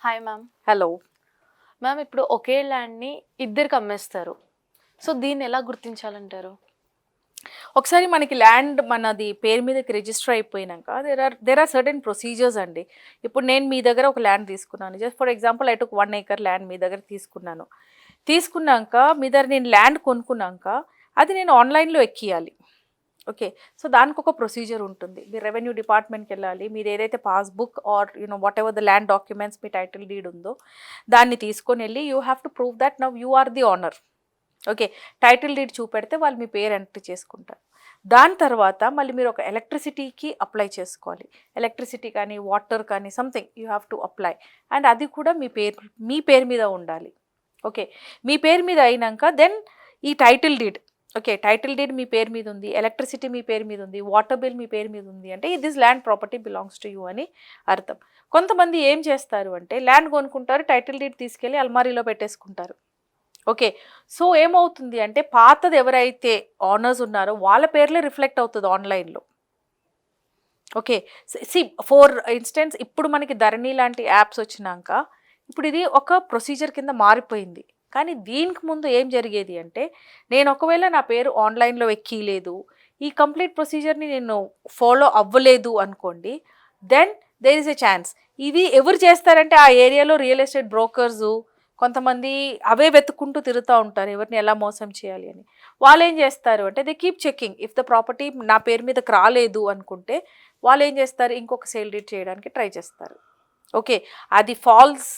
Hi ma'am. Hello. Ma'am ఇప్పుడు ఒకే ల్యాండ్ని ఇద్దరికి అమ్మేస్తారు. సో దీన్ని ఎలా గుర్తించాలంటారు? ఒకసారి మనకి ల్యాండ్ మనది పేరు మీదకి రిజిస్టర్ అయిపోయినాక దేర్ ఆర్ సర్టెన్ ప్రొసీజర్స్ అండి. ఇప్పుడు నేను మీ దగ్గర ఒక ల్యాండ్ తీసుకున్నాను. Just for example I took 1 acre land మీ దగ్గర తీసుకున్నాను. తీసుకున్నాక మీ దగ్గర నేను ల్యాండ్ కొనుక్కున్నాక అది నేను ఆన్లైన్లో ఎక్కియాలి. ఓకే. సో దానికి ఒక ప్రొసీజర్ ఉంటుంది. మీరు రెవెన్యూ డిపార్ట్మెంట్కి వెళ్ళాలి. మీరు ఏదైతే passbook or whatever the land documents మీ టైటిల్ డీడ్ ఉందో దాన్ని తీసుకొని వెళ్ళి you have to prove that now you are the owner. Okay. Title deed చూపెడితే వాళ్ళు మీ పేరు ఎంట్రీ చేసుకుంటారు. దాని తర్వాత మళ్ళీ మీరు ఒక ఎలక్ట్రిసిటీకి అప్లై చేసుకోవాలి. ఎలక్ట్రిసిటీ కానీ వాటర్ కానీ something you have to apply. And అది కూడా మీ పేరు మీద ఉండాలి. ఓకే. మీ పేరు మీద అయినాక దెన్ ఈ title deed, okay, title deed మీ పేరు మీద ఉంది, ఎలక్ట్రిసిటీ మీ పేరు మీద ఉంది, వాటర్ బిల్ మీ పేరు మీద ఉంది అంటే this land property belongs to you అని అర్థం. కొంతమంది ఏం చేస్తారు అంటే ల్యాండ్ కొనుక్కుంటారు, టైటిల్ డీడ్ తీసుకెళ్ళి అల్మారీలో పెట్టేసుకుంటారు. ఓకే. సో ఏమవుతుంది అంటే పాతది ఎవరైతే ఓనర్స్ ఉన్నారో వాళ్ళ పేర్లే రిఫ్లెక్ట్ అవుతుంది ఆన్లైన్లో. ఓకే. ఫర్ ఇన్స్టెన్స్ ఇప్పుడు మనకి ధరణి లాంటి యాప్స్ వచ్చినాక ఇప్పుడు ఇది ఒక ప్రొసీజర్ కింద మారిపోయింది. కానీ దీనికి ముందు ఏం జరిగేది అంటే నేను ఒకవేళ నా పేరు ఆన్లైన్లో ఎక్కలేదు, ఈ కంప్లీట్ ప్రొసీజర్ని నేను ఫాలో అవ్వలేదు అనుకోండి, then there is a chance. ఇది ఎవరు చేస్తారంటే ఆ ఏరియాలో రియల్ ఎస్టేట్ బ్రోకర్సు కొంతమంది అవే వెతుక్కుంటూ తిరుగుతూ ఉంటారు ఎవరిని ఎలా మోసం చేయాలి అని. వాళ్ళు ఏం చేస్తారు అంటే they keep checking. If the property నా పేరు మీదకి రాలేదు అనుకుంటే వాళ్ళు ఏం చేస్తారు, ఇంకొక సేల్ డీడ్ చేయడానికి ట్రై చేస్తారు. ఓకే. అది ఫాల్స్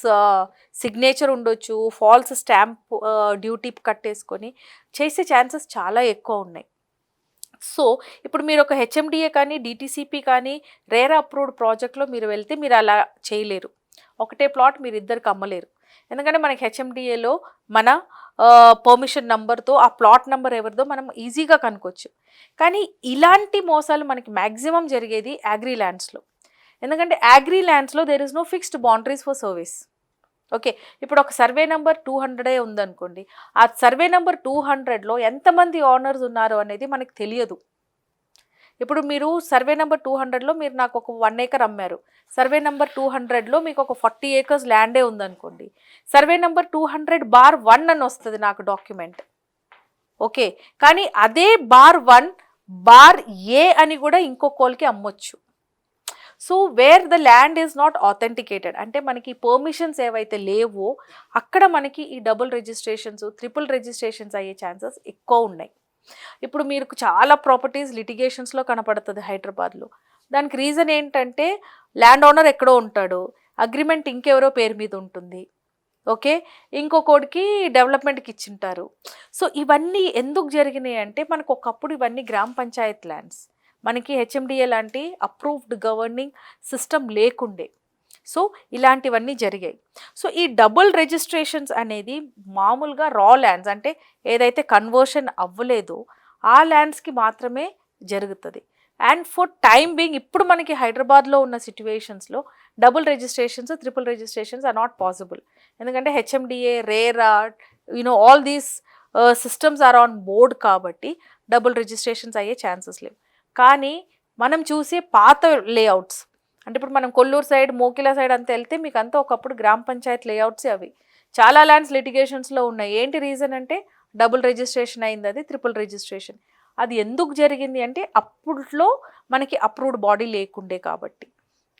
సిగ్నేచర్ ఉండొచ్చు, ఫాల్స్ స్టాంప్ డ్యూటీ కట్టేసుకొని చేసే ఛాన్సెస్ చాలా ఎక్కువ ఉన్నాయి. సో ఇప్పుడు మీరు ఒక హెచ్ఎండిఏ కానీ డిటీసీపీ కానీ రేరా అప్రూవ్డ్ ప్రాజెక్ట్లో మీరు వెళ్తే మీరు అలా చేయలేరు. ఒకటే ప్లాట్ మీరు ఇద్దరికి అమ్మలేరు. ఎందుకంటే మనకి హెచ్ఎండిఏలో మన పర్మిషన్ నెంబర్తో ఆ ప్లాట్ నెంబర్ ఎవరిదో మనం ఈజీగా కనుక్కోవచ్చు. కానీ ఇలాంటి మోసాలు మనకి మ్యాక్సిమం జరిగేది అగ్రి ల్యాండ్స్లో. ఎందుకంటే అగ్రి ల్యాండ్స్లో there is no fixed boundaries for service. Okay. ఇప్పుడు ఒక సర్వే నెంబర్ 200 ఉందనుకోండి, ఆ సర్వే నెంబర్ 200లో ఎంతమంది ఓనర్స్ ఉన్నారో అనేది మనకు తెలియదు. ఇప్పుడు మీరు సర్వే నెంబర్ 200లో మీరు నాకు ఒక 1 acre అమ్మారు, సర్వే నెంబర్ 200లో మీకు ఒక 40 acres ల్యాండే ఉందనుకోండి, సర్వే నెంబర్ 200/1 అని వస్తుంది నాకు డాక్యుమెంట్. ఓకే. కానీ అదే /1/A అని కూడా ఇంకొకరికి అమ్మొచ్చు. So where the land is not authenticated అంటే మనకి పర్మిషన్స్ ఏవైతే లేవో అక్కడ మనకి ఈ డబుల్ రిజిస్ట్రేషన్స్, ట్రిపుల్ రిజిస్ట్రేషన్స్ అయ్యే ఛాన్సెస్ ఎక్కువ ఉన్నాయి. ఇప్పుడు మీకు చాలా ప్రాపర్టీస్ లిటిగేషన్స్లో కనపడుతుంది హైదరాబాద్లో. దానికి రీజన్ ఏంటంటే ల్యాండ్ ఓనర్ ఎక్కడో ఉంటాడు, అగ్రిమెంట్ ఇంకెవరో పేరు మీద ఉంటుంది. ఓకే. ఇంకొకటికి డెవలప్మెంట్కి ఇచ్చింటారు. సో ఇవన్నీ ఎందుకు జరిగినాయి అంటే మనకు ఒకప్పుడు ఇవన్నీ గ్రామ పంచాయత్ ల్యాండ్స్, మనకి హెచ్ఎండిఏ లాంటి అప్రూవ్డ్ గవర్నింగ్ సిస్టమ్ లేకుండే. సో ఇలాంటివన్నీ జరిగాయి. సో ఈ డబుల్ రిజిస్ట్రేషన్స్ అనేది మామూలుగా రా ల్యాండ్స్ అంటే ఏదైతే కన్వర్షన్ అవ్వలేదో ఆ ల్యాండ్స్కి మాత్రమే జరుగుతుంది. అండ్ ఫర్ టైమ్ బీయింగ్ ఇప్పుడు మనకి హైదరాబాద్లో ఉన్న సిచ్యువేషన్స్లో double registrations, triple registrations are not possible. ఎందుకంటే HMDA, RERA, all these systems are on board కాబట్టి డబుల్ రిజిస్ట్రేషన్స్ అయ్యే ఛాన్సెస్ లేవు. కానీ మనం చూసే పాత లేఅవుట్స్ అంటే ఇప్పుడు మనం కొల్లూరు సైడ్, మోకిలా సైడ్ అంతా వెళ్తే మీకు అంతా ఒకప్పుడు గ్రామ పంచాయత్ లేఅవుట్సే అవి. చాలా ల్యాండ్స్ లిటిగేషన్స్లో ఉన్నాయి. ఏంటి రీజన్ అంటే డబుల్ రిజిస్ట్రేషన్ అయింది, అది ట్రిపుల్ రిజిస్ట్రేషన్. అది ఎందుకు జరిగింది అంటే అప్పట్లో మనకి అప్రూవ్డ్ బాడీ లేకుండే కాబట్టి.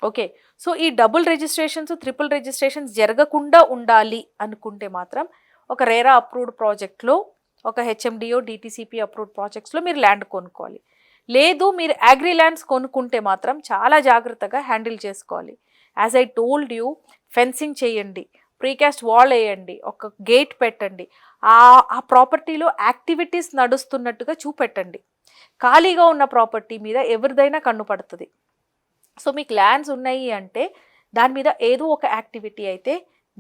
ఓకే. సో ఈ డబుల్ రిజిస్ట్రేషన్స్, ట్రిపుల్ రిజిస్ట్రేషన్స్ జరగకుండా ఉండాలి అనుకుంటే మాత్రం ఒక రేరా అప్రూవ్డ్ ప్రాజెక్ట్లో, ఒక హెచ్ఎండిఓ, డిటీసీపీ అప్రూవ్డ్ ప్రాజెక్ట్స్లో మీరు ల్యాండ్ కొనుక్కోవాలి. లేదు మీరు అగ్రి ల్యాండ్స్ కొనుక్కుంటే మాత్రం చాలా జాగ్రత్తగా హ్యాండిల్ చేసుకోవాలి. As I told you, fencing చేయండి, ప్రీకాస్ట్ వాల్ వేయండి, ఒక గేట్ పెట్టండి, ఆ ప్రాపర్టీలో యాక్టివిటీస్ నడుస్తున్నట్టుగా చూపెట్టండి. ఖాళీగా ఉన్న ప్రాపర్టీ మీద ఎవరిదైనా కన్ను పడుతుంది. సో మీకు ల్యాండ్స్ ఉన్నాయి అంటే దాని మీద ఏదో ఒక యాక్టివిటీ అయితే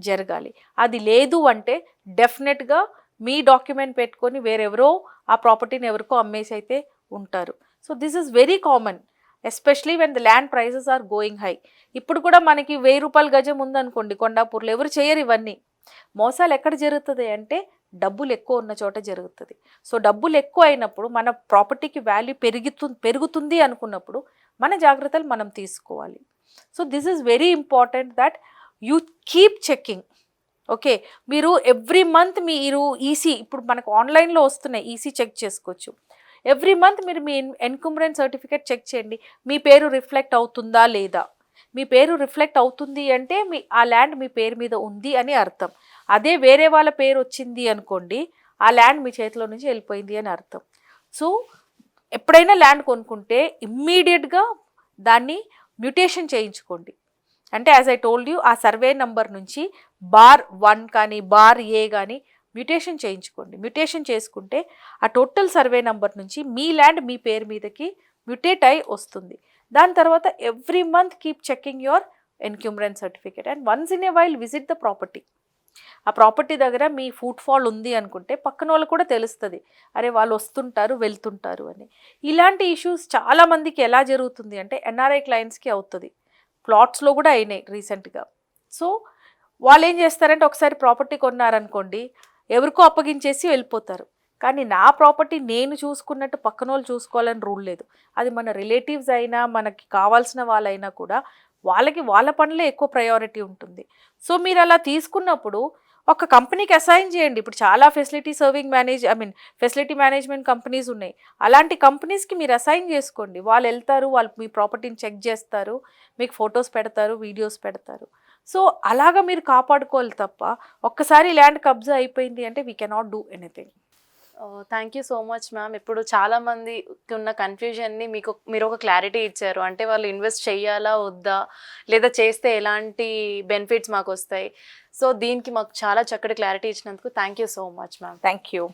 జరగాలి. అది లేదు అంటే డెఫినెట్గా మీ డాక్యుమెంట్ పెట్టుకొని వేరెవరో ఆ ప్రాపర్టీని ఎవరికో అమ్మేసి అయితే ఉంటారు. So this is very common, especially when the land prices are going high. ఇప్పుడు కూడా మనకి 1000 రూపాయల గజం ఉందనుకోండి కొండాపూర్లో, ఎవరు చేయరు ఇవన్నీ. మోసాలు ఎక్కడ జరుగుతుంది అంటే డబ్బులు ఎక్కువ ఉన్న చోట జరుగుతుంది. సో డబ్బులు ఎక్కువ అయినప్పుడు మన ప్రాపర్టీకి వాల్యూ పెరుగుతుంది అనుకున్నప్పుడు మన జాగ్రత్తలు మనం తీసుకోవాలి. So this is very important that you keep checking. Okay, మీరు ఎవ్రీ మంత్ మీరు ఈసీ, ఇప్పుడు మనకు ఆన్లైన్లో వస్తున్నాయి, ఈసీ చెక్ చేసుకోవచ్చు. ఎవ్రీ మంత్ మీరు మీ ఎన్కంబరెన్స్ సర్టిఫికేట్ చెక్ చేయండి, మీ పేరు రిఫ్లెక్ట్ అవుతుందా లేదా. మీ పేరు రిఫ్లెక్ట్ అవుతుంది అంటే ఆ ల్యాండ్ మీ పేరు మీద ఉంది అని అర్థం. అదే వేరే వాళ్ళ పేరు వచ్చింది అనుకోండి, ఆ ల్యాండ్ మీ చేతిలో నుంచి వెళ్ళిపోయింది అని అర్థం. సో ఎప్పుడైనా ల్యాండ్ కొనుక్కుంటే ఇమ్మీడియట్గా దాన్ని మ్యూటేషన్ చేయించుకోండి. అంటే యాజ్ ఐ టోల్డ్ యూ, ఆ సర్వే నంబర్ నుంచి బార్ 1 కానీ బార్ ఏ కానీ మ్యూటేషన్ చేయించుకోండి. మ్యూటేషన్ చేసుకుంటే ఆ టోటల్ సర్వే నంబర్ నుంచి మీ ల్యాండ్ మీ పేరు మీదకి మ్యూటేట్ అయి వస్తుంది. దాని తర్వాత every month keep checking your encumbrance certificate and once in a while visit the property. ఆ ప్రాపర్టీ దగ్గర మీ ఫుట్ ఫాల్ ఉంది అనుకుంటే పక్కన వాళ్ళు కూడా తెలుస్తుంది, అరే వాళ్ళు వస్తుంటారు వెళ్తుంటారు అని. ఇలాంటి ఇష్యూస్ చాలామందికి ఎలా జరుగుతుంది అంటే ఎన్ఆర్ఐ క్లయింట్స్కి అవుతుంది, ప్లాట్స్లో కూడా అయినాయి రీసెంట్గా. సో వాళ్ళు ఏం చేస్తారంటే ఒకసారి ప్రాపర్టీ కొన్నారనుకోండి, ఎవరికో అప్పగించేసి వెళ్ళిపోతారు. కానీ నా ప్రాపర్టీ నేను చూసుకున్నట్టు పక్కన వాళ్ళు చూసుకోవాలని రూల్ లేదు. అది మన రిలేటివ్స్ అయినా మనకి కావాల్సిన వాళ్ళైనా కూడా వాళ్ళకి వాళ్ళ పనులే ఎక్కువ ప్రయారిటీ ఉంటుంది. సో మీరు అలా తీసుకున్నప్పుడు ఒక కంపెనీకి అసైన్ చేయండి. ఇప్పుడు చాలా ఫెసిలిటీ మేనేజ్మెంట్ కంపెనీస్ ఉన్నాయి. అలాంటి కంపెనీస్కి మీరు అసైన్ చేసుకోండి. వాళ్ళు వెళ్తారు, వాళ్ళు మీ ప్రాపర్టీని చెక్ చేస్తారు, మీకు ఫొటోస్ పెడతారు, వీడియోస్ పెడతారు. సో అలాగా మీరు కాపాడుకోవాలి తప్ప ఒక్కసారి ల్యాండ్ కబ్జా అయిపోయింది అంటే we cannot do anything. Thank you so much ma'am. ఇప్పుడు చాలా మందికి ఉన్న కన్ఫ్యూజన్ని మీరు ఒక క్లారిటీ ఇచ్చారు. అంటే వాళ్ళు ఇన్వెస్ట్ చేయాలా వద్దా, లేదా చేస్తే ఎలాంటి బెనిఫిట్స్ మాకు వస్తాయి. సో దీనికి మాకు చాలా చక్కటి క్లారిటీ ఇచ్చినందుకు thank you so much ma'am. Thank you.